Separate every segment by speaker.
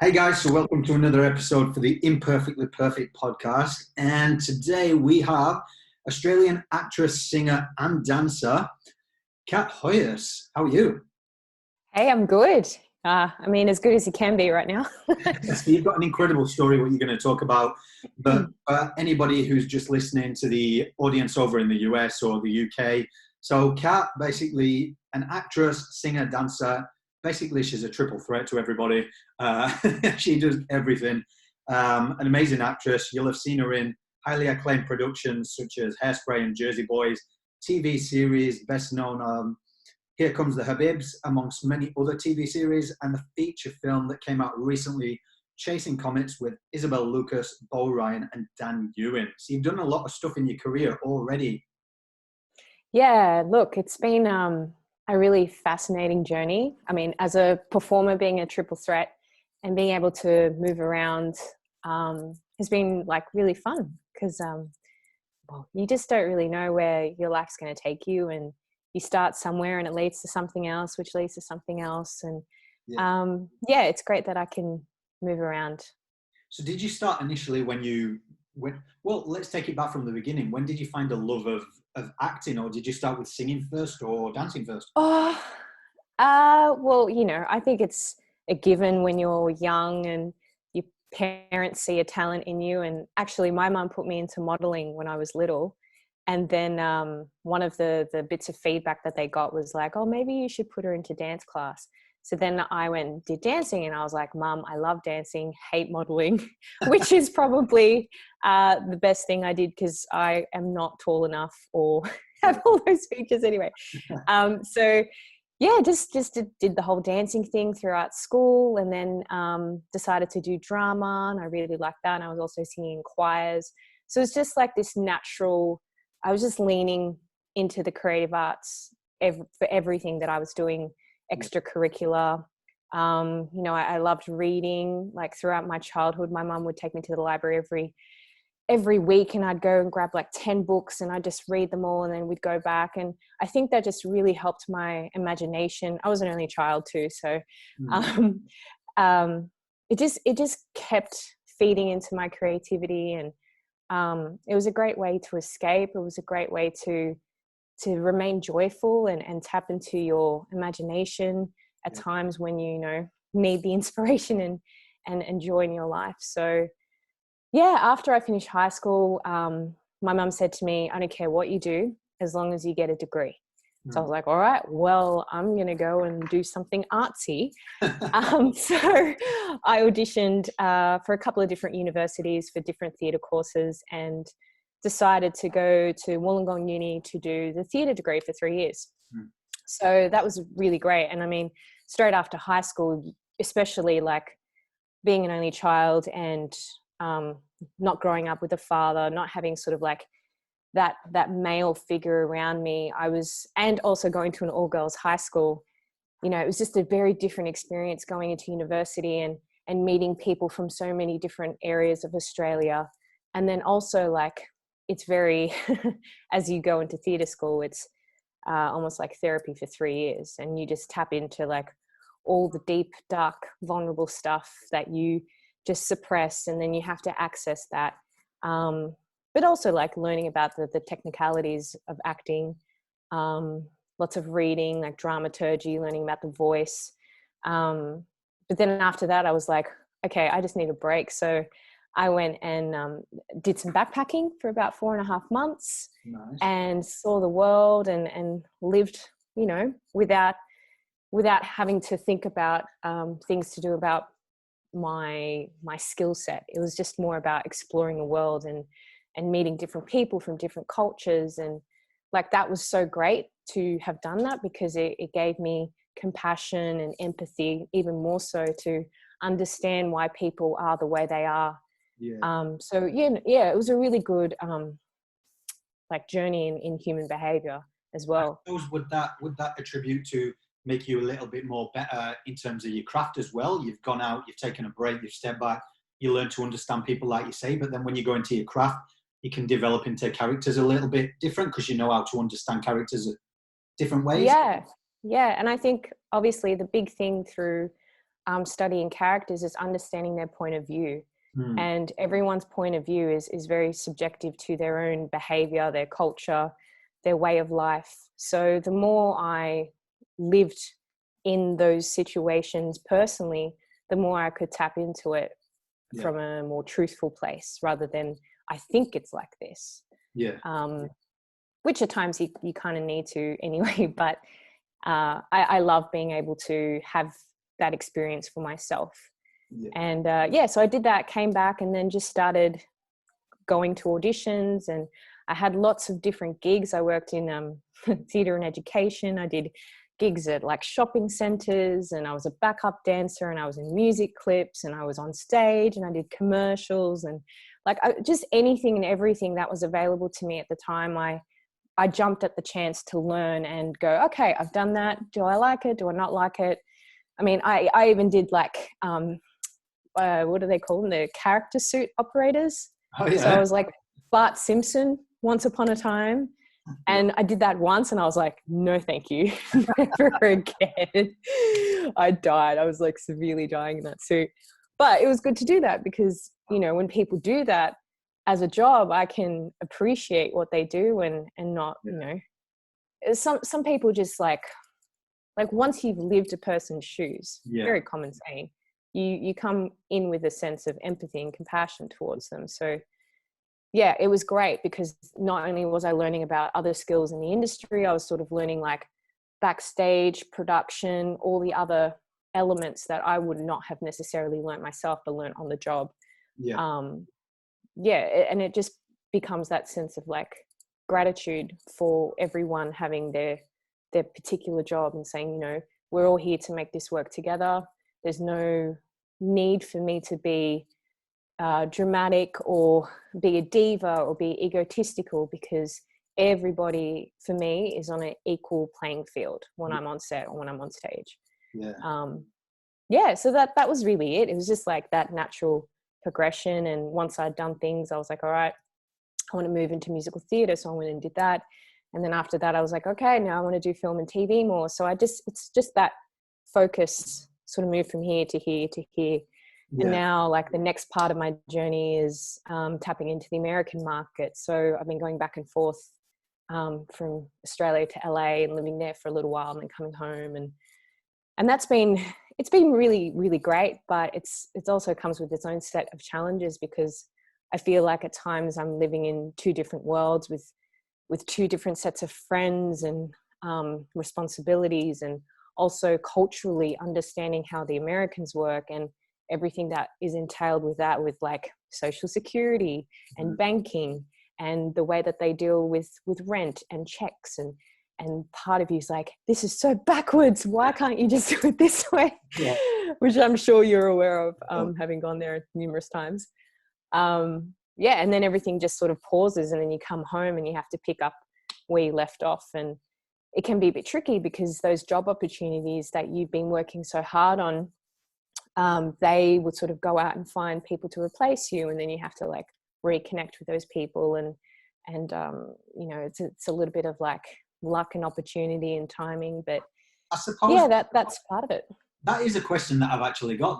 Speaker 1: Hey guys, so welcome to another episode for the Imperfectly Perfect podcast. And today we have Australian actress, singer, and dancer, Kat Hoyos. How are you?
Speaker 2: Hey, I'm good. As good as you can be right now.
Speaker 1: So you've got an incredible story, what you're going to talk about. But anybody who's just listening to the audience over in the US or the UK, so Kat, basically an actress, singer, dancer. Basically, she's a triple threat to everybody. She does everything. An amazing actress. You'll have seen her in highly acclaimed productions such as Hairspray and Jersey Boys, TV series, best known Here Comes the Habibs, amongst many other TV series, and the feature film that came out recently, Chasing Comets, with Isabel Lucas, Bo Ryan, and Dan Ewan. So you've done a lot of stuff in your career already.
Speaker 2: Yeah, look, it's been a really fascinating journey. I mean, as a performer, being a triple threat and being able to move around has been like really fun because you just don't really know where your life's going to take you, and you start somewhere and it leads to something else, which leads to something else. And it's great that I can move around.
Speaker 1: So did you start initially well, let's take it back from the beginning. When did you find a love of acting, or did you start with singing first or dancing first?
Speaker 2: Well, I think it's a given when you're young and your parents see a talent in you. And actually, my mum put me into modeling when I was little. And then one of the bits of feedback that they got was like, oh, maybe you should put her into dance class. So then I went and did dancing, and I was like, Mum, I love dancing, hate modeling, which is probably the best thing I did because I am not tall enough or have all those features anyway. Just did the whole dancing thing throughout school, and then decided to do drama, and I really liked that. And I was also singing in choirs. So it's just like this natural, I was just leaning into the creative arts for everything that I was doing extracurricular. I loved reading. Like throughout my childhood, my mum would take me to the library every week, and I'd go and grab like 10 books and I'd just read them all, and then we'd go back. And I think that just really helped my imagination. I was an only child too, so it just kept feeding into my creativity, and it was a great way to escape. It was a great way to remain joyful and tap into your imagination at times when you need the inspiration and joy in your life. So after I finished high school, my mum said to me, I don't care what you do as long as you get a degree. So I was like, all right, well, I'm going to go and do something artsy. So I auditioned for a couple of different universities for different theatre courses, and decided to go to Wollongong Uni to do the theatre degree for 3 years. So that was really great. And I mean, straight after high school, especially like being an only child and not growing up with a father, not having sort of like that male figure around me, and also going to an all-girls high school, it was just a very different experience going into university and meeting people from so many different areas of Australia. And then also like, it's very, as you go into theatre school, it's almost like therapy for 3 years, and you just tap into like all the deep, dark, vulnerable stuff that you just suppress, and then you have to access that. But also like learning about the technicalities of acting, lots of reading, like dramaturgy, learning about the voice. But then after that, I was like, okay, I just need a break. So I went and did some backpacking for about 4.5 months.
Speaker 1: Nice.
Speaker 2: And saw the world and lived, without having to think about things to do about my skill set. It was just more about exploring the world and meeting different people from different cultures. And like, that was so great to have done that, because it gave me compassion and empathy, even more so to understand why people are the way they are. It was a really good like journey in human behavior as well.
Speaker 1: I suppose would that attribute to make you a little bit more better in terms of your craft as well? You've gone out, you've taken a break, you've stepped back, you learn to understand people, like you say, but then when you go into your craft, you can develop into characters a little bit different because you know how to understand characters different ways.
Speaker 2: And I think obviously the big thing through studying characters is understanding their point of view.
Speaker 1: Mm.
Speaker 2: And everyone's point of view is very subjective to their own behavior, their culture, their way of life. So the more I lived in those situations personally, the more I could tap into it from a more truthful place rather than I think it's like this. Which at times you kind of need to anyway, but I love being able to have that experience for myself. And so I did that, came back, and then just started going to auditions, and I had lots of different gigs. I worked in theatre and education. I did gigs at like shopping centres, and I was a backup dancer, and I was in music clips, and I was on stage, and I did commercials, and like just anything and everything that was available to me at the time. I jumped at the chance to learn and go, okay, I've done that. Do I like it? Do I not like it? I mean, I even did like, what do they call them? The character suit operators. Oh, yeah. So I was like Bart Simpson once upon a time. And I did that once and I was like, no, thank you. Never again. I died. I was like severely dying in that suit. But it was good to do that because, you know, when people do that as a job, I can appreciate what they do and not, you know, some people just like once you've lived a person's shoes, very common saying, you come in with a sense of empathy and compassion towards them. So yeah, it was great because not only was I learning about other skills in the industry, I was sort of learning like backstage production, all the other elements that I would not have necessarily learned myself, but learned on the job. And it just becomes that sense of like gratitude for everyone having their particular job and saying, you know, we're all here to make this work together. There's no need for me to be dramatic or be a diva or be egotistical because everybody for me is on an equal playing field when I'm on set or when I'm on stage. So that was really it. It was just like that natural progression. And once I'd done things, I was like, all right, I want to move into musical theatre. So I went and did that. And then after that, I was like, okay, now I want to do film and TV more. So it's just that focus sort of moved from here to here to here. And now like the next part of my journey is tapping into the American market. So I've been going back and forth from Australia to LA and living there for a little while and then coming home. And it's been really, really great, but it's also comes with its own set of challenges because I feel like at times I'm living in two different worlds with two different sets of friends and responsibilities, and also culturally understanding how the Americans work and everything that is entailed with that, with like social security and banking and the way that they deal with rent and checks, and part of you is like, this is so backwards, why can't you just do it this way? Which I'm sure you're aware of, having gone there numerous times. And then everything just sort of pauses, and then you come home and you have to pick up where you left off. And it can be a bit tricky because those job opportunities that you've been working so hard on, they would sort of go out and find people to replace you, and then you have to like reconnect with those people, and you know, it's a little bit of like luck and opportunity and timing, but
Speaker 1: I suppose
Speaker 2: that's part of it.
Speaker 1: That is a question that I've actually got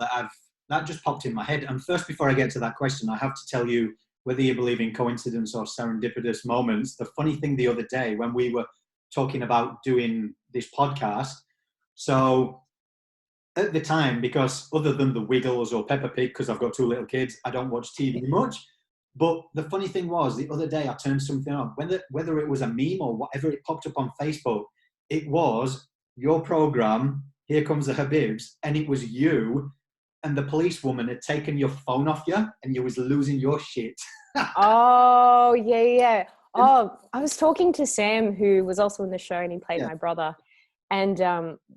Speaker 1: that just popped in my head. And first, before I get to that question, I have to tell you whether you believe in coincidence or serendipitous moments. The funny thing the other day when we were talking about doing this podcast, so at the time, because other than the Wiggles or Peppa Pig, because I've got two little kids, I don't watch TV much. But the funny thing was, the other day I turned something on, whether it was a meme or whatever, it popped up on Facebook. It was your program, Here Comes the Habibs, and it was you, and the policewoman had taken your phone off you, and you was losing your shit.
Speaker 2: Oh, yeah. Oh, I was talking to Sam, who was also in the show, and he played my brother. And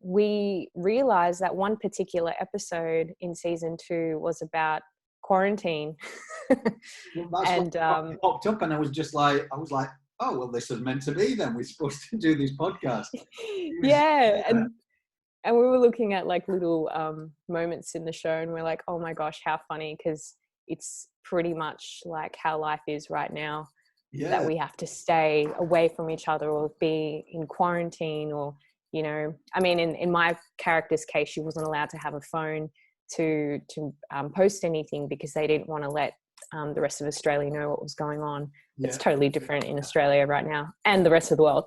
Speaker 2: we realized that one particular episode in season 2 was about quarantine.
Speaker 1: Well, and what popped up, and I was like, oh, well, this is meant to be then. We're supposed to do this podcast.
Speaker 2: And we were looking at like little moments in the show, and we're like, oh my gosh, how funny, because it's pretty much like how life is right now, that we have to stay away from each other or be in quarantine, or you know, I mean, in my character's case, she wasn't allowed to have a phone to post anything because they didn't want to let the rest of Australia know what was going on. Yeah. It's totally different in Australia right now and the rest of the world.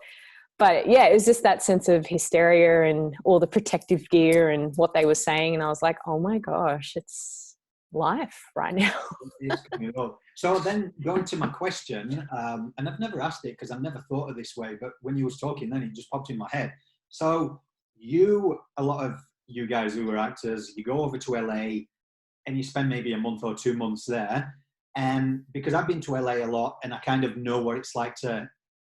Speaker 2: But yeah, it was just that sense of hysteria and all the protective gear and what they were saying. And I was like, oh my gosh, it's life right now.
Speaker 1: So then going to my question, and I've never asked it because I've never thought of this way, but when you was talking then it just popped in my head. So a lot of you guys who are actors, you go over to LA and you spend maybe a month or 2 months there. And because I've been to LA a lot and I kind of know what it's like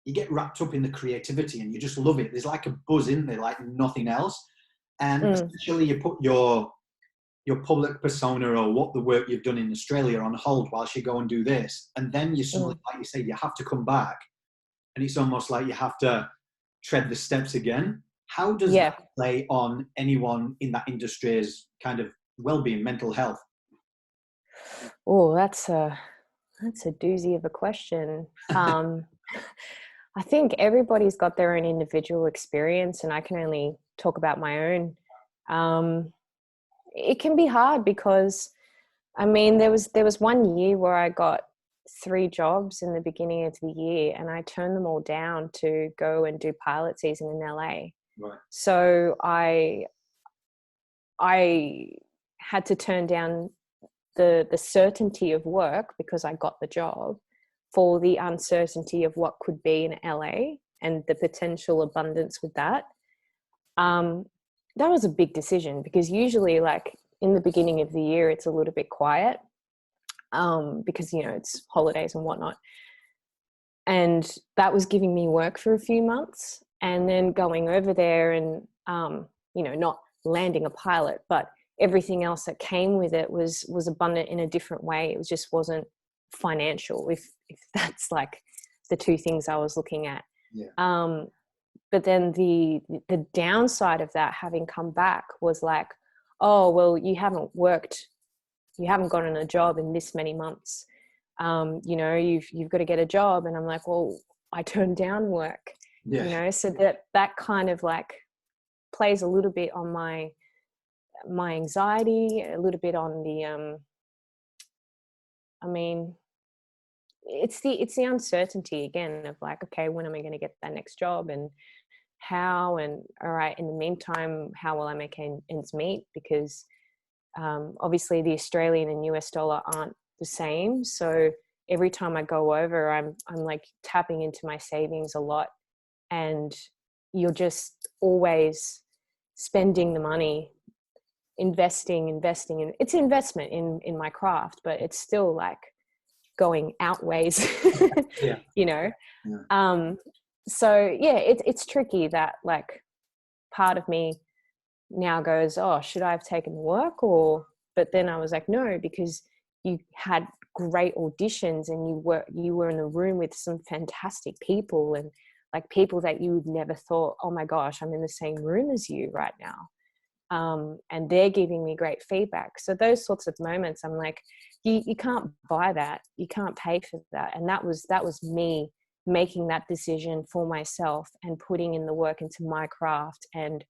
Speaker 1: you get wrapped up in the creativity and you just love it. There's like a buzz in there, like nothing else. And essentially you put your public persona or what the work you've done in Australia on hold whilst you go and do this. And then you suddenly, like you say, you have to come back. And it's almost like you have to tread the steps again. How does that play on anyone in that industry's kind of well-being, mental health?
Speaker 2: Oh, that's a doozy of a question. I think everybody's got their own individual experience, and I can only talk about my own. It can be hard because, I mean, there was 1 year where I got 3 jobs in the beginning of the year, and I turned them all down to go and do pilot season in LA.
Speaker 1: Right.
Speaker 2: So I had to turn down the certainty of work because I got the job for the uncertainty of what could be in LA and the potential abundance with that. That was a big decision because usually, like, in the beginning of the year, it's a little bit quiet because, you know, it's holidays and whatnot. And that was giving me work for a few months, and then going over there and, you know, not landing a pilot, but everything else that came with it was abundant in a different way. It just wasn't financial, if that's like the 2 things I was looking at. Yeah. But then the downside of that, having come back, was like, oh, well, you haven't gotten a job in this many months. You know, you've got to get a job. And I'm like, well, I turned down work. Yeah. You know, so that kind of like plays a little bit on my anxiety, a little bit on the I mean, it's the uncertainty again of like, okay, when am I going to get that next job, and how, and all right, in the meantime, how will I make ends meet? Because obviously the Australian and US dollar aren't the same. So every time I go over, I'm like tapping into my savings a lot, and you're just always spending the money, investing in it's investment in my craft, but it's still like going outways. Yeah. You know. Yeah. So yeah, it's tricky. That like part of me now goes, oh, should I have taken work? But then I was like, no, because you had great auditions and you were in a room with some fantastic people, and like people that you would never thought, oh my gosh, I'm in the same room as you right now. And they're giving me great feedback. So those sorts of moments, I'm like, you can't buy that. You can't pay for that. And that was me making that decision for myself and putting in the work into my craft, and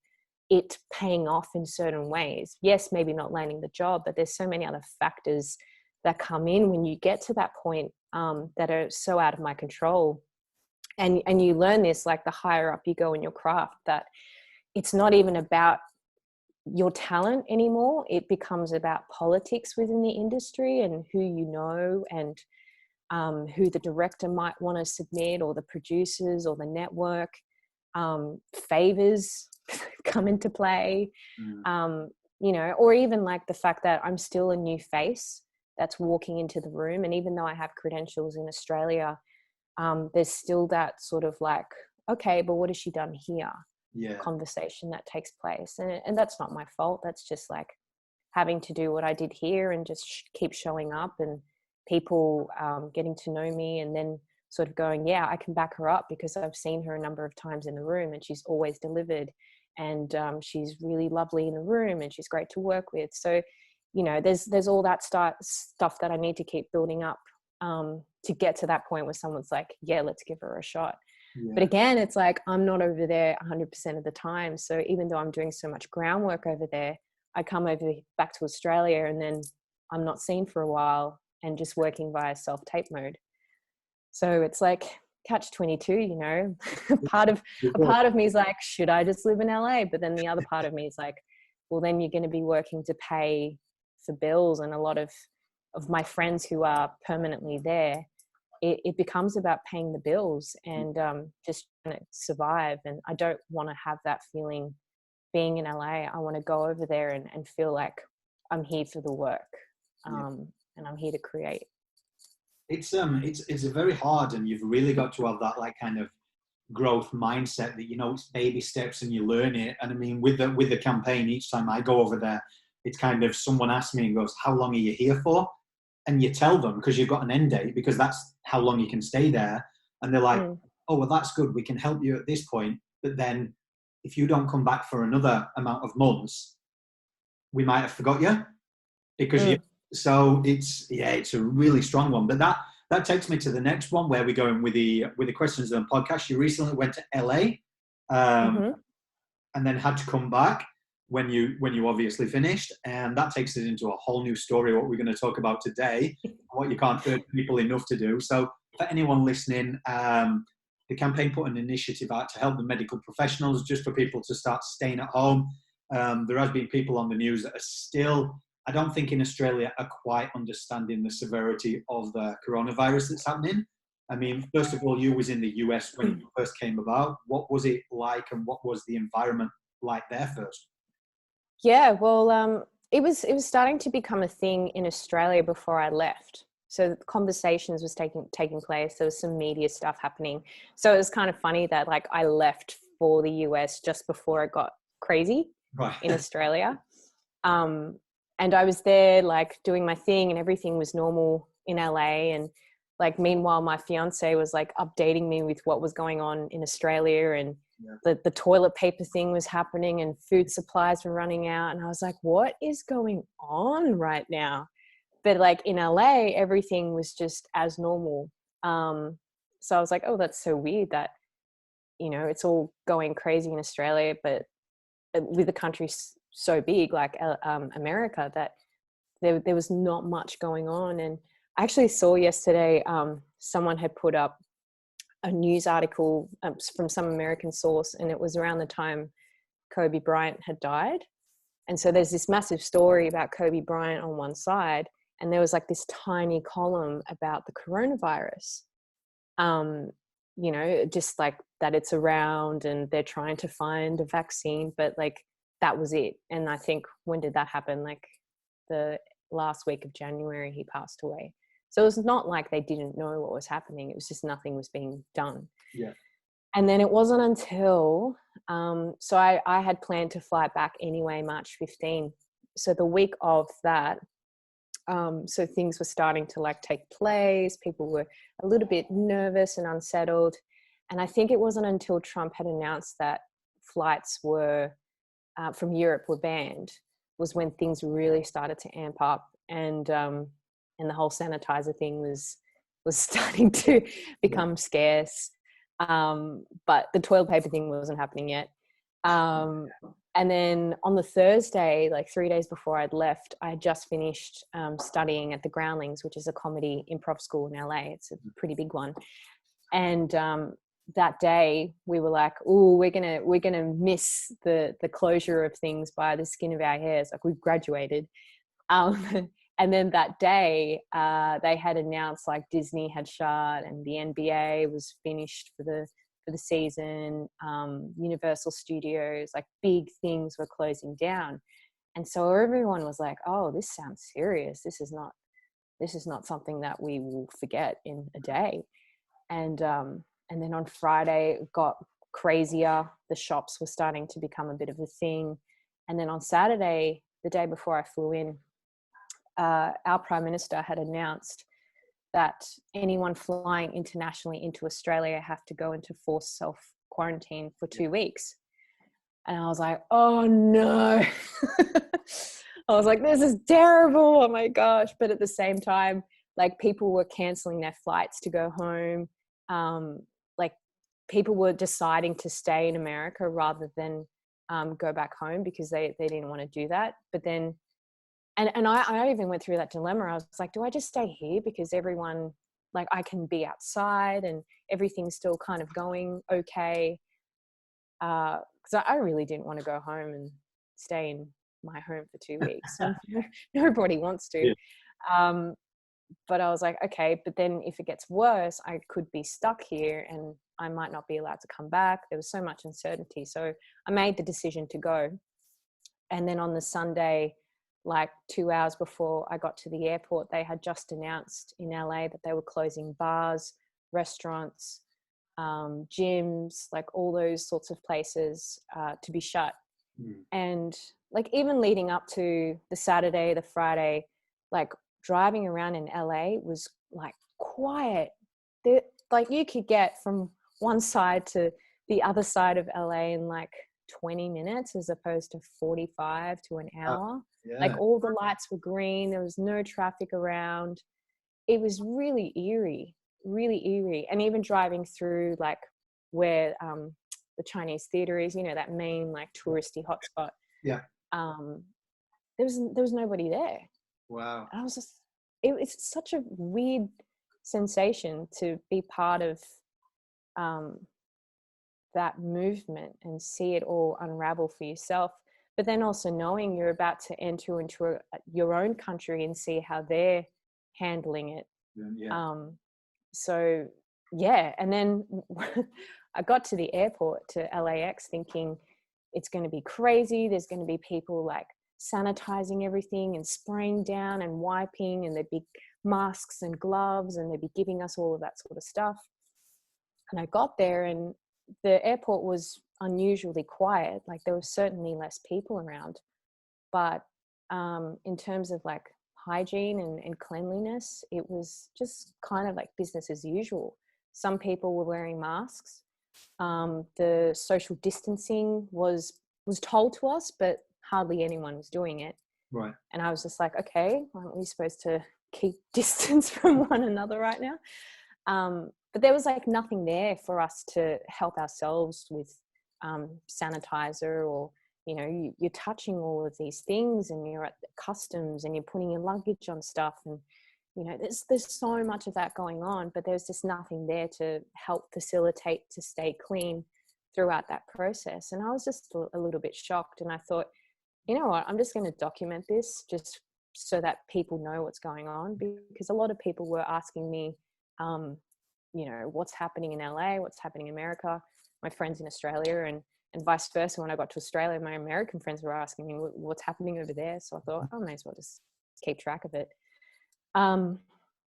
Speaker 2: it paying off in certain ways. Yes, maybe not landing the job, but there's so many other factors that come in when you get to that point that are so out of my control. And you learn this, like the higher up you go in your craft, that it's not even about your talent anymore. It becomes about politics within the industry and who you know, and who the director might want to submit, or the producers, or the network. Favors come into play. You know, or even like the fact that I'm still a new face that's walking into the room, and even though I have credentials in Australia, there's still that sort of like, okay, but what has she done here? Yeah. Conversation that takes place, and that's not my fault. That's just like having to do what I did here and just keep showing up, and people getting to know me, and then sort of going, yeah, I can back her up because I've seen her a number of times in the room and she's always delivered, and she's really lovely in the room and she's great to work with. So, you know, there's all that stuff that I need to keep building up to get to that point where someone's like, yeah, let's give her a shot. But again, it's like, I'm not over there 100% of the time. So even though I'm doing so much groundwork over there, I come over back to Australia and then I'm not seen for a while and just working via self-tape mode. So it's like catch 22, you know. a part of me is like, should I just live in LA? But then the other part of me is like, well, then you're going to be working to pay for bills. And a lot of my friends who are permanently there, it becomes about paying the bills and just trying to survive. And I don't want to have that feeling being in LA. I want to go over there and feel like I'm here for the work, and I'm here to create.
Speaker 1: It's very hard, and you've really got to have that like kind of growth mindset that, you know, it's baby steps and you learn it. And I mean, with the campaign, each time I go over there, it's kind of someone asks me and goes, how long are you here for? And you tell them, because you've got an end date, because that's how long you can stay there. And they're like, oh, well, that's good. We can help you at this point. But then if you don't come back for another amount of months, we might have forgot you. Because so it's a really strong one. But that takes me to the next one, where we're going with the questions on the podcast. You recently went to LA and then had to come back when you obviously finished, and that takes us into a whole new story, what we're going to talk about today, what you can't hurt people enough to do. So for anyone listening, the campaign put an initiative out to help the medical professionals, just for people to start staying at home. There has been people on the news that are still, I don't think in Australia, are quite understanding the severity of the coronavirus that's happening. I mean, first of all, you was in the US when it first came about. What was it like, and what was the environment like there first?
Speaker 2: Yeah, well, it was starting to become a thing in Australia before I left. So conversations was taking place. There was some media stuff happening. So it was kind of funny that like I left for the US just before it got crazy in Australia. And I was there like doing my thing and everything was normal in LA. And like, meanwhile, my fiance was like updating me with what was going on in Australia, and the toilet paper thing was happening and food supplies were running out. And I was like, what is going on right now? But like in LA, everything was just as normal. So I was like, oh, that's so weird that, you know, it's all going crazy in Australia, but with the country so big like America, that there was not much going on. And I actually saw yesterday someone had put up a news article from some American source, and it was around the time Kobe Bryant had died. And so there's this massive story about Kobe Bryant on one side, and there was like this tiny column about the coronavirus. You know, just like that it's around and they're trying to find a vaccine, but like that was it. And I think, when did that happen? Like the last week of January, he passed away. So it was not like they didn't know what was happening. It was just nothing was being done.
Speaker 1: Yeah.
Speaker 2: And then it wasn't until, so I had planned to fly back anyway, March 15. So the week of that, so things were starting to like take place. People were a little bit nervous and unsettled. And I think it wasn't until Trump had announced that flights were from Europe were banned, was when things really started to amp up. And the whole sanitizer thing was starting to become scarce. But the toilet paper thing wasn't happening yet. And then on the Thursday, like 3 days before I'd left, I had just finished studying at the Groundlings, which is a comedy improv school in LA. It's a pretty big one. And that day we were like, oh, we're gonna miss the closure of things by the skin of our hairs. Like, we've graduated. And then that day, they had announced like Disney had shut and the NBA was finished for the season. Universal Studios, like big things were closing down. And so everyone was like, oh, this sounds serious. This is not something that we will forget in a day. And then on Friday it got crazier. The shops were starting to become a bit of a thing. And then on Saturday, the day before I flew in, our Prime Minister had announced that anyone flying internationally into Australia have to go into forced self-quarantine for 2 weeks. And I was like, oh no. I was like, this is terrible. Oh my gosh. But at the same time, like, people were cancelling their flights to go home. Like, people were deciding to stay in America rather than go back home because they didn't want to do that. But then, and I even went through that dilemma. I was like, do I just stay here because everyone, like, I can be outside and everything's still kind of going okay? Because I really didn't want to go home and stay in my home for 2 weeks. And nobody wants to.
Speaker 1: Yeah.
Speaker 2: But I was like, okay, but then if it gets worse, I could be stuck here and I might not be allowed to come back. There was so much uncertainty. So I made the decision to go. And then on the Sunday, like 2 hours before I got to the airport, they had just announced in LA that they were closing bars, restaurants, gyms, like all those sorts of places to be shut. And like even leading up to the Saturday, the Friday, like driving around in LA was like quiet. Like you could get from one side to the other side of LA in like 20 minutes as opposed to 45 to an hour.
Speaker 1: Yeah.
Speaker 2: Like all the lights were green. There was no traffic around. It was really eerie. And even driving through like where the Chinese theater is, you know, that main like touristy hotspot.
Speaker 1: Yeah.
Speaker 2: There was nobody there.
Speaker 1: Wow.
Speaker 2: And I was just, it's such a weird sensation to be part of that movement and see it all unravel for yourself. But then also knowing you're about to enter into your own country and see how they're handling it.
Speaker 1: Yeah.
Speaker 2: So yeah, and then I got to the airport to LAX thinking it's going to be crazy. There's going to be people like sanitizing everything and spraying down and wiping, and there'd be masks and gloves, and they'd be giving us all of that sort of stuff. And I got there and the airport was unusually quiet. Like there was certainly less people around, but in terms of like hygiene and cleanliness, it was just kind of like business as usual. Some people were wearing masks. The social distancing was told to us, but hardly anyone was doing it.
Speaker 1: Right.
Speaker 2: And I was just like, okay, aren't we supposed to keep distance from one another right now? But there was like nothing there for us to help ourselves with sanitizer, or, you know, you're touching all of these things and you're at the customs and you're putting your luggage on stuff, and, you know, there's so much of that going on, but there's just nothing there to help facilitate to stay clean throughout that process. And I was just a little bit shocked, and I thought, you know what, I'm just going to document this just so that people know what's going on, because a lot of people were asking me, you know, what's happening in LA, what's happening in America, my friends in Australia, and vice versa. When I got to Australia, my American friends were asking me what's happening over there. So I thought, I may as well just keep track of it.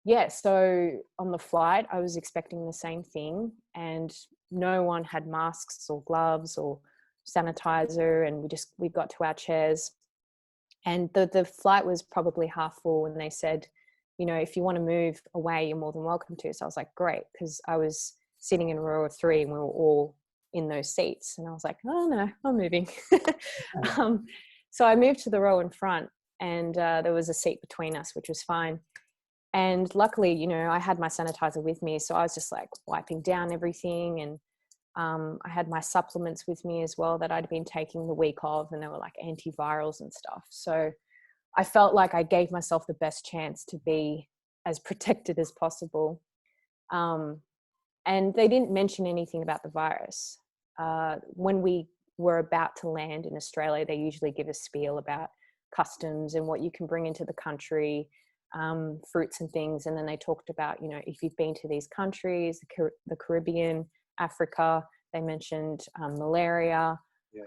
Speaker 2: Yeah, so on the flight, I was expecting the same thing, and no one had masks or gloves or sanitizer, and we got to our chairs, and the flight was probably half full, and they said, you know, if you want to move away, you're more than welcome to. So I was like, great, because I was sitting in row of 3 and we were all in those seats, and I was like, oh no, I'm moving. So I moved to the row in front, and there was a seat between us, which was fine. And luckily, you know, I had my sanitizer with me, so I was just like wiping down everything, and I had my supplements with me as well that I'd been taking the week of, and they were like antivirals and stuff. So I felt like I gave myself the best chance to be as protected as possible. And they didn't mention anything about the virus. When we were about to land in Australia, they usually give a spiel about customs and what you can bring into the country, fruits and things. And then they talked about, you know, if you've been to these countries, the Caribbean, Africa, they mentioned malaria,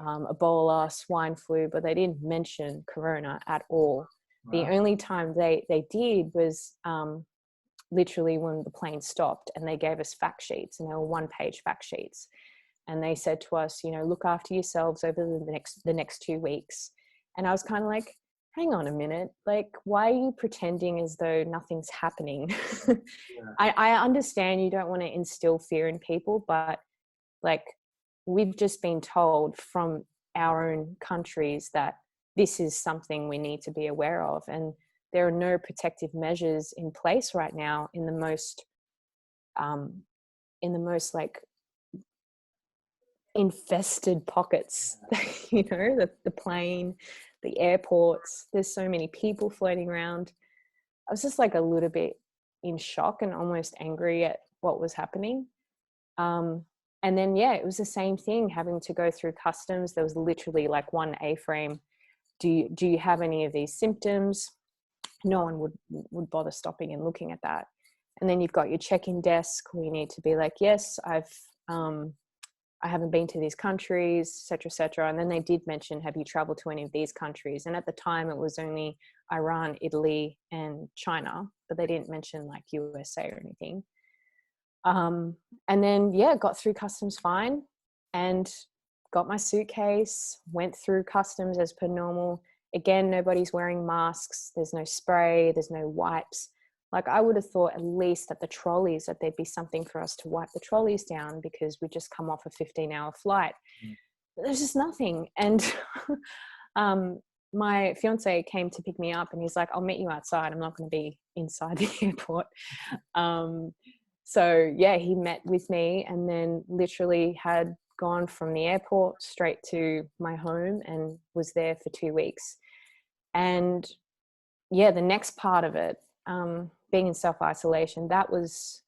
Speaker 2: Ebola, swine flu, but they didn't mention corona at all. Wow. The only time they did was literally when the plane stopped, and they gave us fact sheets, and they were 1-page fact sheets. And they said to us, you know, look after yourselves over the next 2 weeks. And I was kind of like, hang on a minute, like, why are you pretending as though nothing's happening? I understand you don't want to instill fear in people, but like, we've just been told from our own countries that this is something we need to be aware of. And there are no protective measures in place right now in the most like infested pockets, you know, the plane, the airports, there's so many people floating around. I was just like a little bit in shock and almost angry at what was happening. And then, yeah, it was the same thing, having to go through customs. There was literally like one A-frame. Do you have any of these symptoms? No one would bother stopping and looking at that. And then you've got your check-in desk where you need to be like, yes, I haven't been to these countries, et cetera, et cetera. And then they did mention, have you traveled to any of these countries? And at the time it was only Iran, Italy, and China, but they didn't mention like USA or anything. And then, yeah, got through customs fine and got my suitcase, went through customs as per normal. Again, nobody's wearing masks. There's no spray. There's no wipes. Like, I would have thought at least at the trolleys that there'd be something for us to wipe the trolleys down, because we just come off a 15-hour flight. There's just nothing. And my fiance came to pick me up and he's like, I'll meet you outside. I'm not going to be inside the airport. So yeah, he met with me and then literally had gone from the airport straight to my home and was there for 2 weeks. And yeah, the next part of it, being in self-isolation, that was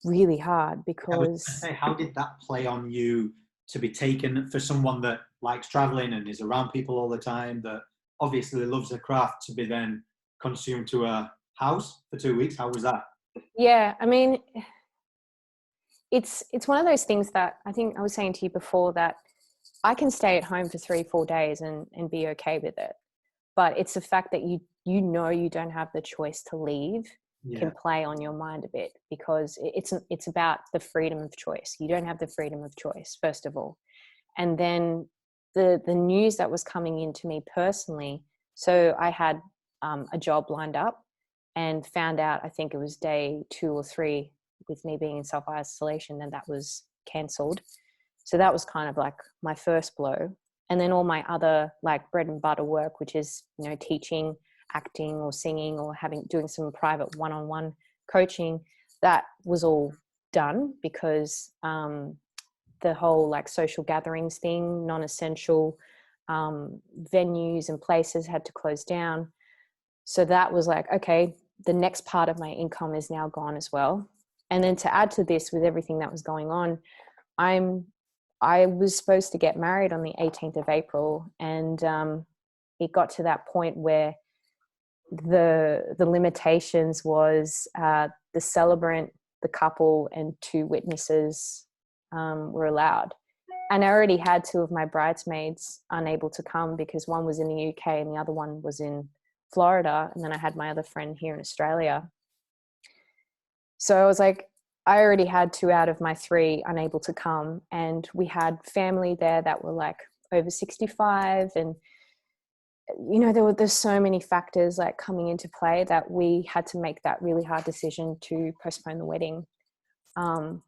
Speaker 2: really hard, because
Speaker 1: how did that play on you to be taken, for someone that likes traveling and is around people all the time, that obviously loves the craft, to be then consumed to a house for 2 weeks? How was that?
Speaker 2: Yeah, I mean, it's one of those things that I think I was saying to you before, that I can stay at home for 3-4 days and be okay with it. But it's the fact that you know you don't have the choice to leave can play on your mind a bit, because it's about the freedom of choice. You don't have the freedom of choice, first of all. And then the news that was coming into me personally. So I had a job lined up and found out, I think it was day 2 or 3 with me being in self-isolation, and that was cancelled. So that was kind of like my first blow. And then all my other like bread and butter work, which is, you know, teaching, acting or singing or doing some private one-on-one coaching, that was all done, because the whole like social gatherings thing, non-essential venues and places had to close down. So that was like, okay, the next part of my income is now gone as well. And then to add to this, with everything that was going on, I was supposed to get married on the 18th of April, and it got to that point where the limitations was the celebrant, the couple, and 2 witnesses were allowed. And I already had 2 of my bridesmaids unable to come, because one was in the UK and the other one was in Florida. And then I had my other friend here in Australia. So I was like, I already had 2 out of my 3 unable to come. And we had family there that were like over 65. And, you know, there's so many factors like coming into play that we had to make that really hard decision to postpone the wedding.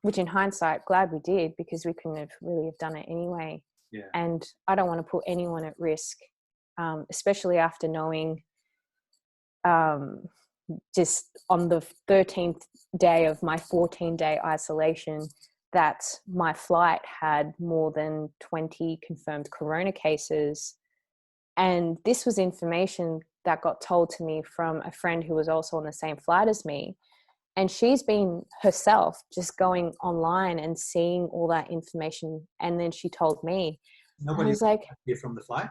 Speaker 2: Which in hindsight, glad we did, because we couldn't have really have done it anyway.
Speaker 1: Yeah.
Speaker 2: And I don't want to put anyone at risk, especially after knowing just on the 13th day of my 14-day isolation that my flight had more than 20 confirmed corona cases. And this was information that got told to me from a friend who was also on the same flight as me. And she's been herself just going online and seeing all that information. And then she told me.
Speaker 1: Nobody
Speaker 2: was like,
Speaker 1: here from the flight?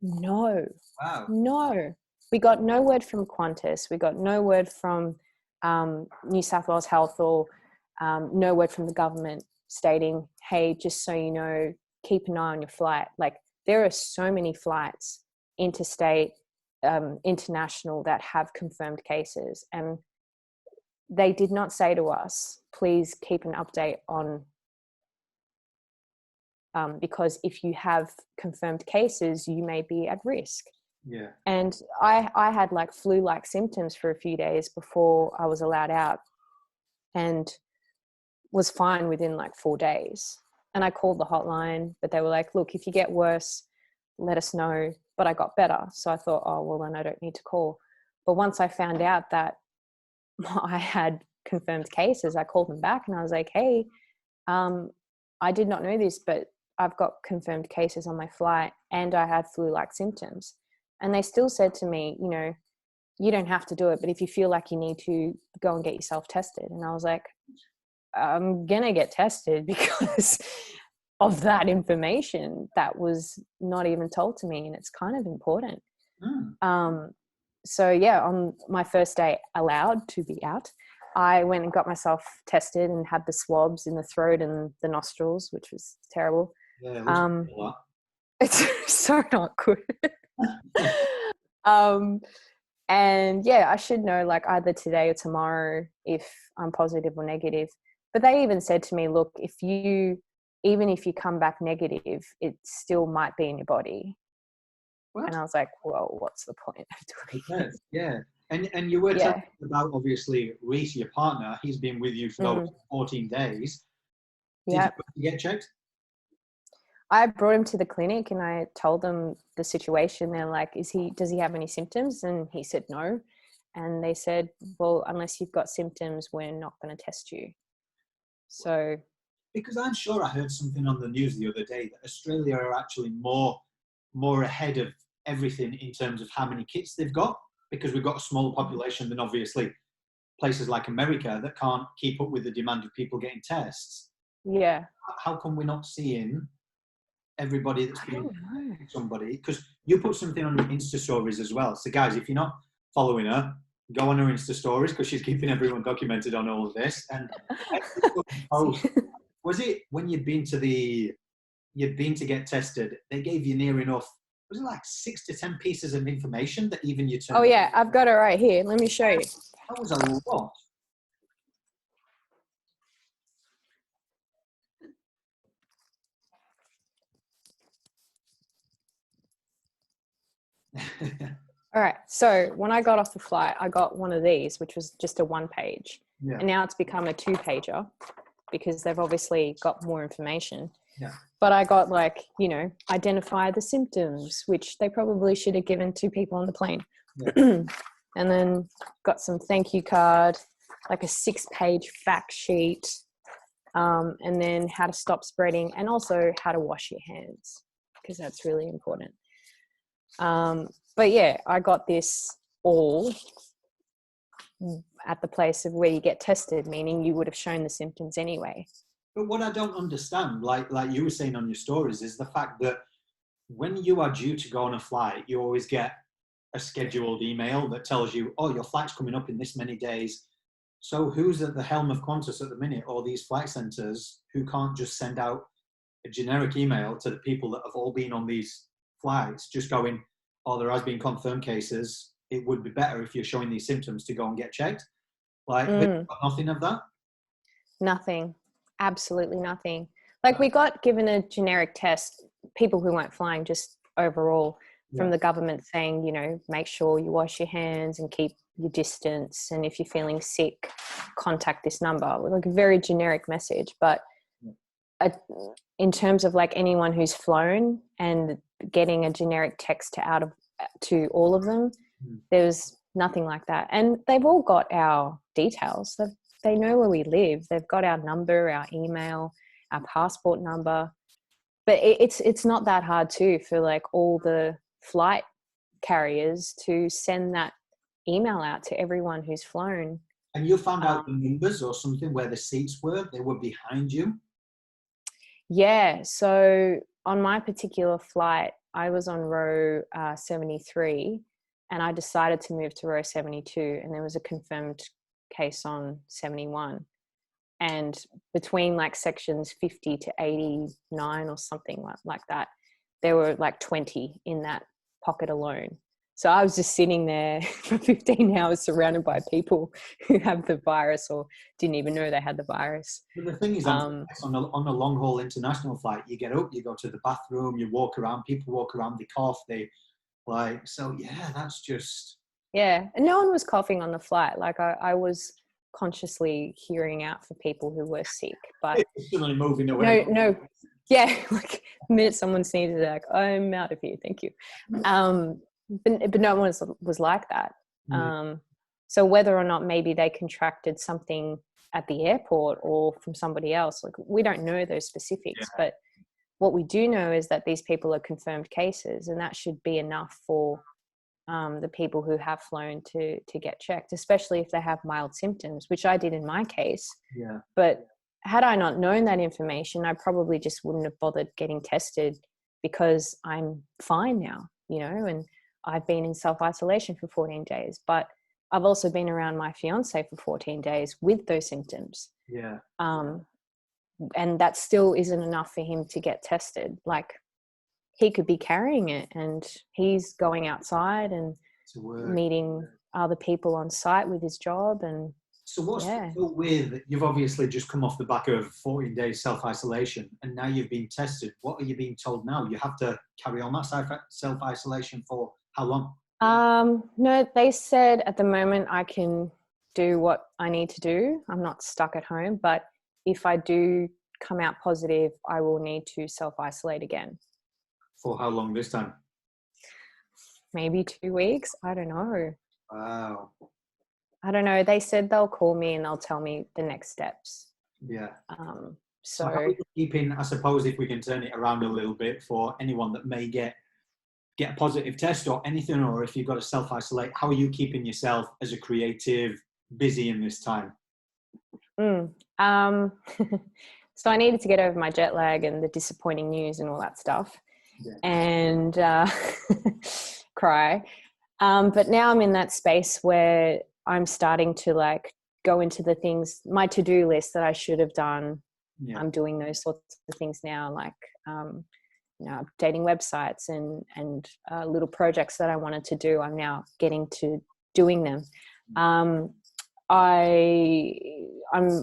Speaker 2: No.
Speaker 1: Wow.
Speaker 2: No. We got no word from Qantas. We got no word from New South Wales Health, or no word from the government stating, hey, just so you know, keep an eye on your flight. Like, there are so many flights, interstate, international, that have confirmed cases. And they did not say to us, please keep an update on, because if you have confirmed cases, you may be at risk.
Speaker 1: Yeah.
Speaker 2: And I had like flu-like symptoms for a few days before I was allowed out, and was fine within like 4 days. And I called the hotline, but they were like, look, if you get worse, let us know. But I got better. So I thought, oh, well, then I don't need to call. But once I found out that I had confirmed cases, I called them back and I was like, hey, I did not know this, but I've got confirmed cases on my flight and I had flu-like symptoms. And they still said to me, you know, you don't have to do it, but if you feel like you need to, go and get yourself tested. And I was like, I'm going to get tested because of that information that was not even told to me. And it's kind of important. So yeah, on my first day allowed to be out, I went and got myself tested and had the swabs in the throat and the nostrils, which was terrible.
Speaker 1: Yeah,
Speaker 2: it's so not good. And yeah, I should know like either today or tomorrow if I'm positive or negative. But they even said to me, look, even if you come back negative, it still might be in your body. What? And I was like, well, what's the point of doing it?
Speaker 1: Yeah. And you were telling me about, obviously, Reese, your partner. He's been with you for those 14 days. Did you get checked?
Speaker 2: I brought him to the clinic and I told them the situation. They're like, does he have any symptoms? And he said no. And they said, well, unless you've got symptoms, we're not going to test you. So,
Speaker 1: because I'm sure I heard something on the news the other day that Australia are actually more ahead of everything in terms of how many kits they've got, because we've got a smaller population than obviously places like America that can't keep up with the demand of people getting tests.
Speaker 2: Yeah.
Speaker 1: How come we're not seeing everybody that's been somebody? Because you put something on your Insta stories as well. So guys, if you're not following her, go on her Insta stories because she's keeping everyone documented on all of this. And was it when you'd been to get tested, they gave you near enough, was it like 6 to 10 pieces of information that even you turned?
Speaker 2: Oh yeah, I've got it right here. Let me show you.
Speaker 1: That was a lot.
Speaker 2: All right. So when I got off the flight, I got one of these, which was just a 1-page. Yeah. And now it's become a 2-pager because they've obviously got more information.
Speaker 1: Yeah.
Speaker 2: But I got like, you know, identify the symptoms, which they probably should have given to people on the plane. Yeah. And then got some thank you card, like a 6-page fact sheet, and then how to stop spreading and also how to wash your hands because that's really important. But yeah, I got this all at the place of where you get tested, meaning you would have shown the symptoms anyway.
Speaker 1: But what I don't understand, like you were saying on your stories, is the fact that when you are due to go on a flight, you always get a scheduled email that tells you, oh, your flight's coming up in this many days. So who's at the helm of Qantas at the minute, or these flight centres who can't just send out a generic email to the people that have all been on these flights, just going, oh, there has been confirmed cases. It would be better if you're showing these symptoms to go and get checked. Like, nothing of that?
Speaker 2: Nothing. Absolutely nothing. Like we got given a generic test, people who weren't flying, just overall from the government saying, you know, make sure you wash your hands and keep your distance. And if you're feeling sick, contact this number. Like a very generic message. But in terms of like anyone who's flown and getting a generic text to all of them, there's nothing like that. And they've all got our details. They know where we live. They've got our number, our email, our passport number. But it's not that hard too for like all the flight carriers to send that email out to everyone who's flown.
Speaker 1: And you found out the numbers or something where the seats were? They were behind you?
Speaker 2: Yeah. So on my particular flight, I was on row 73 and I decided to move to row 72 and there was a confirmed case on 71. And between like sections 50 to 89 or something like that, there were like 20 in that pocket alone. So I was just sitting there for 15 hours surrounded by people who have the virus or didn't even know they had the virus.
Speaker 1: But the thing is, on a long haul international flight, you get up, you go to the bathroom, you walk around, people walk around, they cough, that's just...
Speaker 2: Yeah, and no one was coughing on the flight. Like I was consciously hearing out for people who were sick, but
Speaker 1: suddenly moving away.
Speaker 2: No, yeah, like the minute someone sneezes, like I'm out of here, thank you. But no one was like that. So whether or not maybe they contracted something at the airport or from somebody else. Like, we don't know those specifics, but what we do know is that these people are confirmed cases, and that should be enough for the people who have flown to get checked, especially if they have mild symptoms, which I did in my case.
Speaker 1: Yeah.
Speaker 2: But had I not known that information, I probably just wouldn't have bothered getting tested, because I'm fine now, you know, and I've been in self-isolation for 14 days, but I've also been around my fiance for 14 days with those symptoms.
Speaker 1: Yeah.
Speaker 2: And that still isn't enough for him to get tested. Like, he could be carrying it, and he's going outside and meeting other people on site with his job. And
Speaker 1: so what's the deal with, you've obviously just come off the back of 14 days self-isolation, and now you've been tested. What are you being told now? You have to carry on that self-isolation for how long?
Speaker 2: No, they said at the moment I can do what I need to do. I'm not stuck at home, but if I do come out positive, I will need to self-isolate again.
Speaker 1: For how long this time?
Speaker 2: Maybe 2 weeks. I don't know.
Speaker 1: Wow.
Speaker 2: I don't know. They said they'll call me and they'll tell me the next steps.
Speaker 1: Yeah.
Speaker 2: So
Speaker 1: how are you keeping, I suppose, if we can turn it around a little bit for anyone that may get a positive test or anything, or if you've got to self-isolate, how are you keeping yourself as a creative busy in this time?
Speaker 2: So I needed to get over my jet lag and the disappointing news and all that stuff, and cry. But now I'm in that space where I'm starting to like go into the things, my to-do list that I should have done. Yeah. I'm doing those sorts of things now, like you know, updating websites and little projects that I wanted to do. I'm now getting to doing them. I'm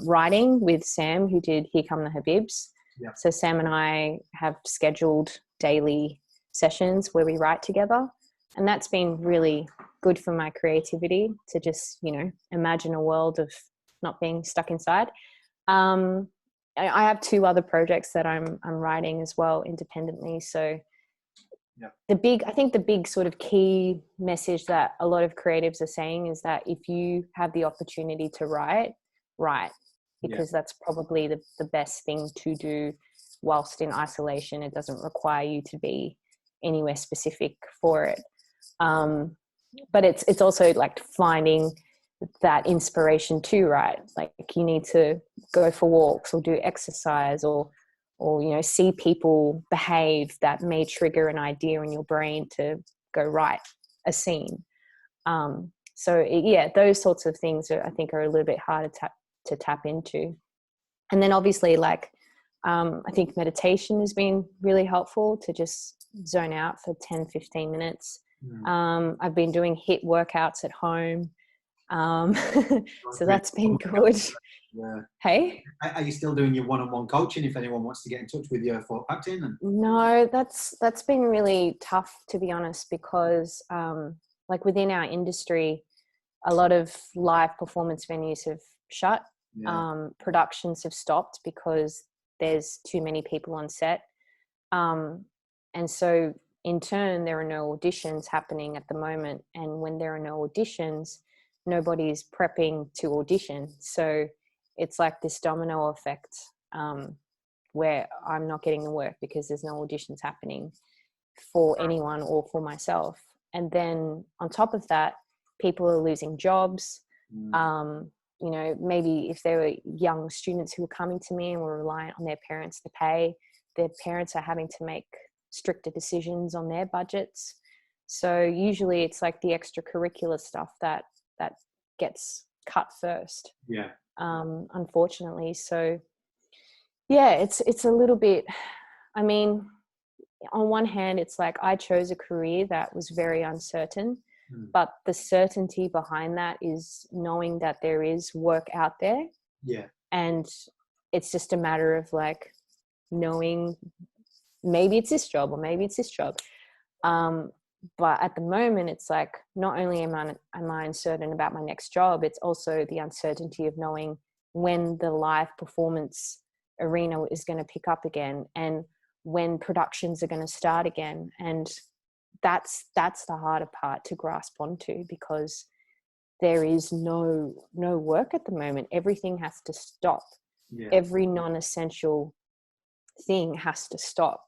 Speaker 2: writing with Sam, who did Here Come the Habibs. Yeah. So Sam and I have scheduled daily sessions where we write together, and that's been really good for my creativity to just, you know, imagine a world of not being stuck inside. I have 2 other projects that I'm writing as well independently. So I think the big sort of key message that a lot of creatives are saying is that if you have the opportunity to write, because that's probably the best thing to do whilst in isolation. It doesn't require you to be anywhere specific for it. But it's also like finding that inspiration too, right? Like, you need to go for walks or do exercise or you know, see people behave that may trigger an idea in your brain to go write a scene. Those sorts of things I think are a little bit harder to tap into. And then obviously, like, I think meditation has been really helpful to just zone out for 10-15 minutes. I've been doing HIIT workouts at home. So that's been good.
Speaker 1: Yeah.
Speaker 2: Hey?
Speaker 1: Are you still doing your one-on-one coaching if anyone wants to get in touch with you for acting?
Speaker 2: No, that's been really tough, to be honest, because like within our industry, a lot of live performance venues have shut. Yeah. Productions have stopped because there's too many people on set. And so in turn, there are no auditions happening at the moment. And when there are no auditions, nobody's prepping to audition. So it's like this domino effect where I'm not getting the work because there's no auditions happening for anyone or for myself. And then on top of that, people are losing jobs. You know, maybe if there were young students who were coming to me and were reliant on their parents to pay, their parents are having to make stricter decisions on their budgets. So usually it's like the extracurricular stuff that gets cut first. Yeah. Unfortunately. So yeah, it's a little bit, I mean, on one hand, it's like I chose a career that was very uncertain, but the certainty behind that is knowing that there is work out there. Yeah. And it's just a matter of like knowing maybe it's this job or maybe it's this job. But at the moment, it's like not only am I uncertain about my next job, it's also the uncertainty of knowing when the live performance arena is going to pick up again and when productions are going to start again. And that's the harder part to grasp onto, because there is no work at the moment. Everything has to stop.
Speaker 1: Yeah.
Speaker 2: Every non-essential thing has to stop.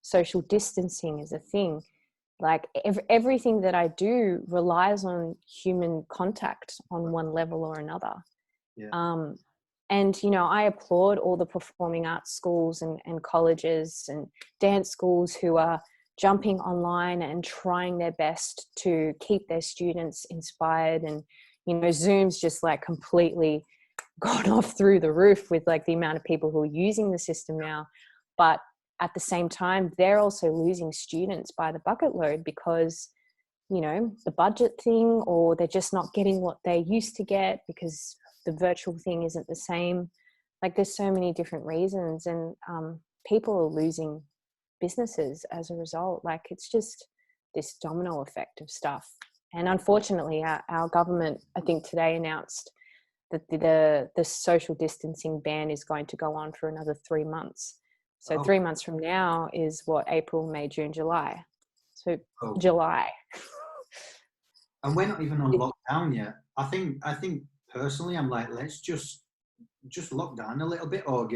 Speaker 2: Social distancing is a thing. Like everything that I do relies on human contact on one level or another.
Speaker 1: Yeah.
Speaker 2: And, you know, I applaud all the performing arts schools and colleges and dance schools who are jumping online and trying their best to keep their students inspired. And, you know, Zoom's just like completely gone off through the roof with like the amount of people who are using the system now. But at the same time, they're also losing students by the bucket load because, you know, the budget thing, or they're just not getting what they used to get because the virtual thing isn't the same. Like there's so many different reasons, and people are losing businesses as a result. Like it's just this domino effect of stuff. And unfortunately, our government, I think today, announced that the social distancing ban is going to go on for another 3 months. So 3 months from now is what, April, May, June, July. So July.
Speaker 1: And we're not even on lockdown yet. I think personally, I'm like, let's just lock down a little bit, or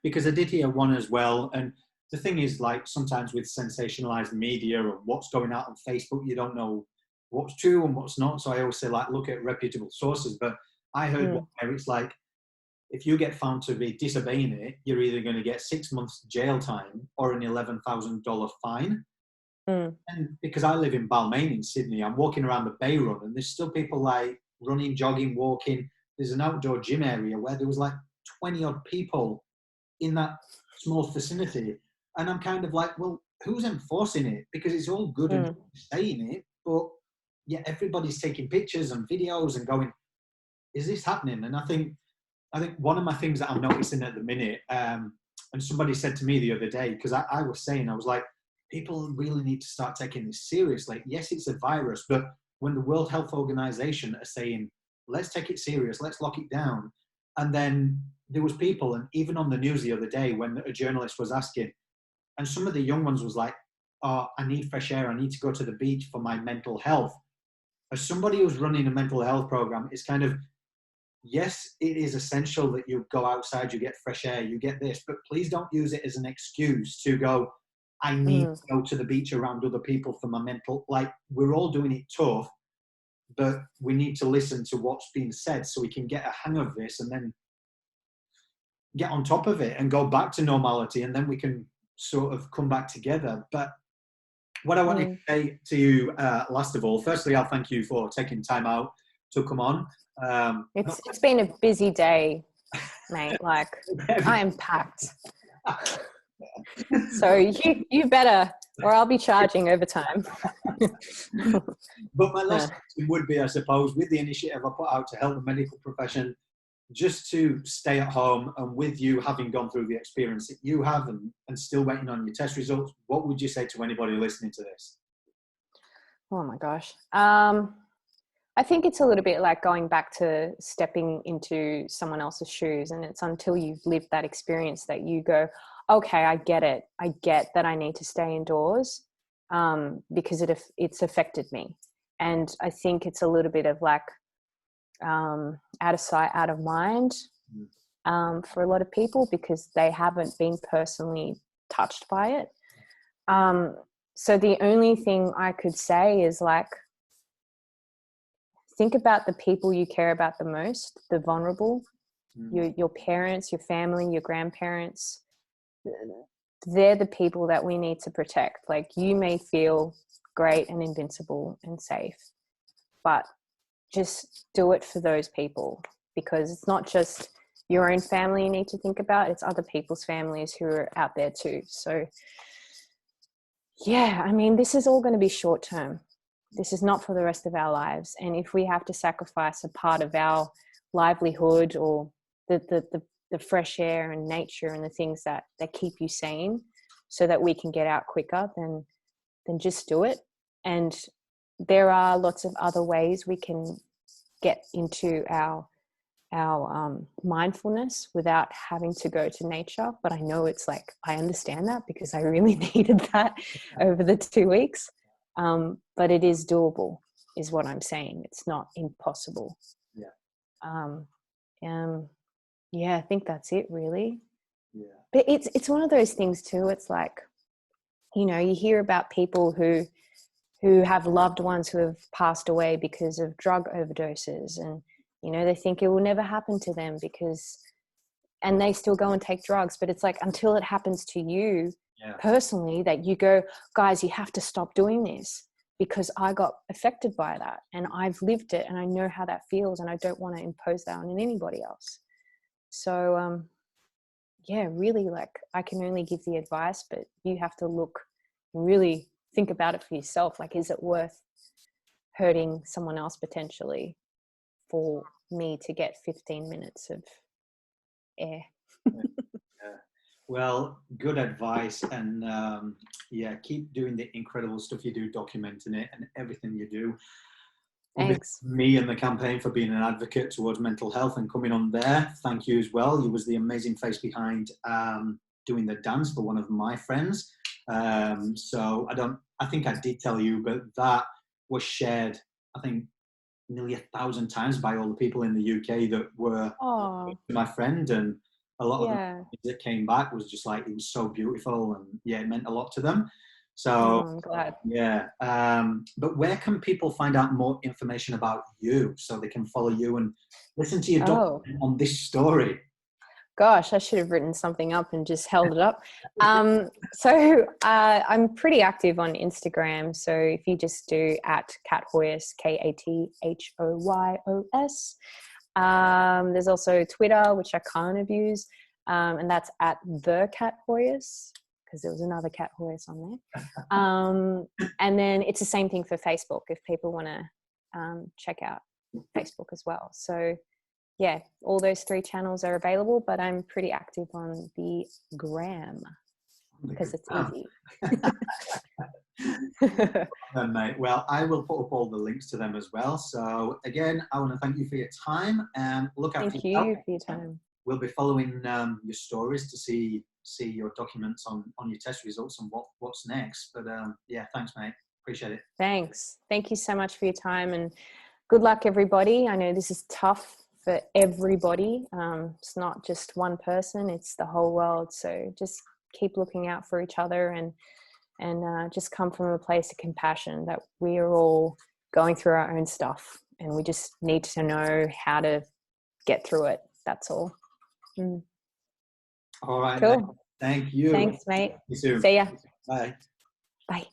Speaker 1: because I did hear one as well. And the thing is, like, sometimes with sensationalized media or what's going out on Facebook, you don't know what's true and what's not. So I always say, like, look at reputable sources. But I heard one where it's like, if you get found to be disobeying it, you're either going to get 6 months jail time or an $11,000 fine. And because I live in Balmain in Sydney, I'm walking around the Bay Run, and there's still people like running, jogging, walking. There's an outdoor gym area where there was like 20 odd people in that small vicinity. And I'm kind of like, well, who's enforcing it? Because it's all good and saying it, but yeah, everybody's taking pictures and videos and going, is this happening? And I think one of my things that I'm noticing at the minute, and somebody said to me the other day, because I was like, people really need to start taking this serious. Like, yes, it's a virus, but when the World Health Organization are saying, let's take it serious, let's lock it down. And then there was people, and even on the news the other day when a journalist was asking, and some of the young ones was like, oh, I need fresh air, I need to go to the beach for my mental health. As somebody who's running a mental health program, it's kind of, yes, it is essential that you go outside, you get fresh air, you get this, but please don't use it as an excuse to go, I need to go to the beach around other people for my mental, like, we're all doing it tough, but we need to listen to what's being said so we can get a hang of this and then get on top of it and go back to normality, and then we can sort of come back together. But what I want to say to you, last of all, firstly, I'll thank you for taking time out to come on.
Speaker 2: It's been a busy day, mate. Like, I am packed. So you better, or I'll be charging overtime.
Speaker 1: But my last question would be, I suppose, with the initiative I put out to help the medical profession, just to stay at home, and with you having gone through the experience that you have and still waiting on your test results, what would you say to anybody listening to this?
Speaker 2: Oh my gosh. I think it's a little bit like going back to stepping into someone else's shoes, and it's until you've lived that experience that you go, okay, I get it. I get that I need to stay indoors because it's affected me. And I think it's a little bit of like out of sight, out of mind for a lot of people, because they haven't been personally touched by it. So the only thing I could say is, like, think about the people you care about the most, the vulnerable, your parents, your family, your grandparents. They're the people that we need to protect. Like, you may feel great and invincible and safe, but just do it for those people, because it's not just your own family you need to think about, it's other people's families who are out there too. So yeah, I mean, this is all going to be short term. This is not for the rest of our lives. And if we have to sacrifice a part of our livelihood or the fresh air and nature and the things that keep you sane so that we can get out quicker, then just do it. And there are lots of other ways we can get into our mindfulness without having to go to nature. But I know it's like, I understand that because I really needed that over the 2 weeks. But it is doable. is what I'm saying. It's not impossible.
Speaker 1: Yeah.
Speaker 2: Yeah, I think that's it really.
Speaker 1: Yeah.
Speaker 2: But it's one of those things too. It's like, you know, you hear about people who have loved ones who have passed away because of drug overdoses, and, you know, they think it will never happen to them and they still go and take drugs. But it's like, until it happens to you personally, that you go, guys, you have to stop doing this, because I got affected by that and I've lived it and I know how that feels, and I don't want to impose that on anybody else. So, yeah, really, like, I can only give the advice, but you have to really think about it for yourself. Like, is it worth hurting someone else potentially for me to get 15 minutes of air?
Speaker 1: Yeah. Well, good advice. And keep doing the incredible stuff you do, documenting it and everything you do.
Speaker 2: Thanks.
Speaker 1: Me and the campaign for being an advocate towards mental health and coming on there. Thank you as well. You was the amazing face behind doing the dance for one of my friends. So I think I did tell you, but that was shared, I think, nearly 1,000 times by all the people in the UK that were my friend, and a lot of them that came back was just like, it was so beautiful, and it meant a lot to them. So
Speaker 2: I'm glad.
Speaker 1: Yeah. But where can people find out more information about you so they can follow you and listen to your document on this story?
Speaker 2: Gosh, I should have written something up and just held it up. So I'm pretty active on Instagram. So if you just do @Kat Hoyos, KATHOYOS. There's also Twitter, which I kind of use, and that's @the Kat Hoyos, because there was another Kat Hoyos on there. And then it's the same thing for Facebook if people want to check out Facebook as well. So yeah, all those 3 channels are available, but I'm pretty active on the gram because it's easy.
Speaker 1: Mate. Well, I will put up all the links to them as well. So again, I want to thank you for your time, and look after
Speaker 2: Thank
Speaker 1: yourself.
Speaker 2: you for your time.
Speaker 1: We'll be following your stories to see your documents on your test results and what's next. But thanks, mate. Appreciate it.
Speaker 2: Thanks. Thank you so much for your time, and good luck, everybody. I know this is tough for everybody. It's not just one person, it's the whole world. So just keep looking out for each other, and just come from a place of compassion that we are all going through our own stuff, and we just need to know how to get through it. That's all.
Speaker 1: All right.
Speaker 2: Cool.
Speaker 1: Mate. Thank you.
Speaker 2: Thanks, mate.
Speaker 1: See you soon.
Speaker 2: See ya.
Speaker 1: Bye.
Speaker 2: Bye.